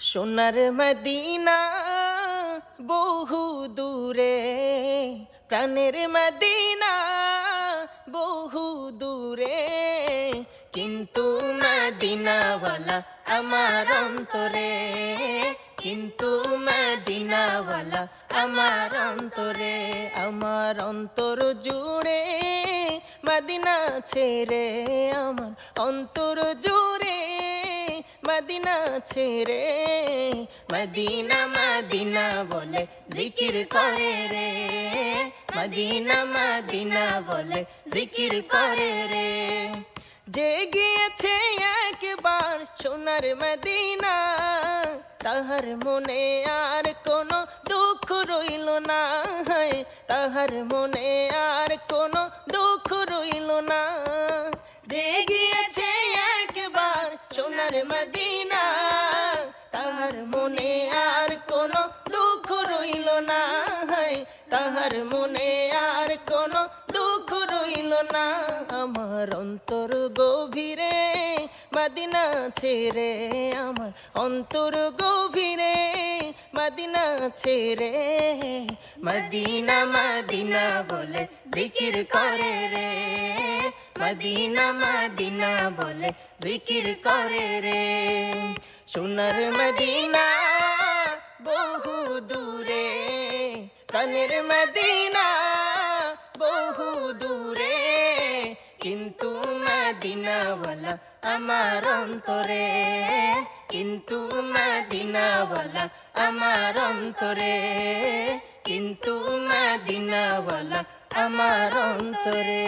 সোনার মদিনা বহু দূরে, প্রাণের মদিনা বহু দূরে, কিন্তু মদিনাওয়ালা আমার অন্তরে, কিন্তু মদিনাওয়ালা আমার অন্তরে। আমার অন্তর জুড়ে মদিনা ছেড়ে, আমার অন্তর জুড়ে মদিনা ছেড়ে, মদিনা মদিনা বলে জিকির করে রে, মদিনা মদিনা বলে জিকির করে রে। যে গিয়েছে একবার সোনার মদিনা, তাহার মনে আর কোনো দুঃখ রইল না, তাহার মনে আর কোনো দুঃখ রইল না। যে গিয়েছে একবার সোনার মদিনা, তাহার মনে আর কোনো দুঃখ রইল না, তাহার মনে আর কোনো দুঃখ রইল না। আমার অন্তর গভীরে মদিনা ছেড়ে, আমার অন্তর গভীরে মদিনা ছেড়ে, মদিনা মদিনা বলে জিকির করে রে, মদিনা মদিনা বলে জিকির করে রে। সোনার মদিনা বহু দূরে, প্রাণের মদিনা বহু দূরে, কিন্তু মদিনাওয়ালা আমার অন্তরে, কিন্তু মদিনাওয়ালা আমার অন্তরে, কিন্তু মদিনাওয়ালা আমার অন্তরে।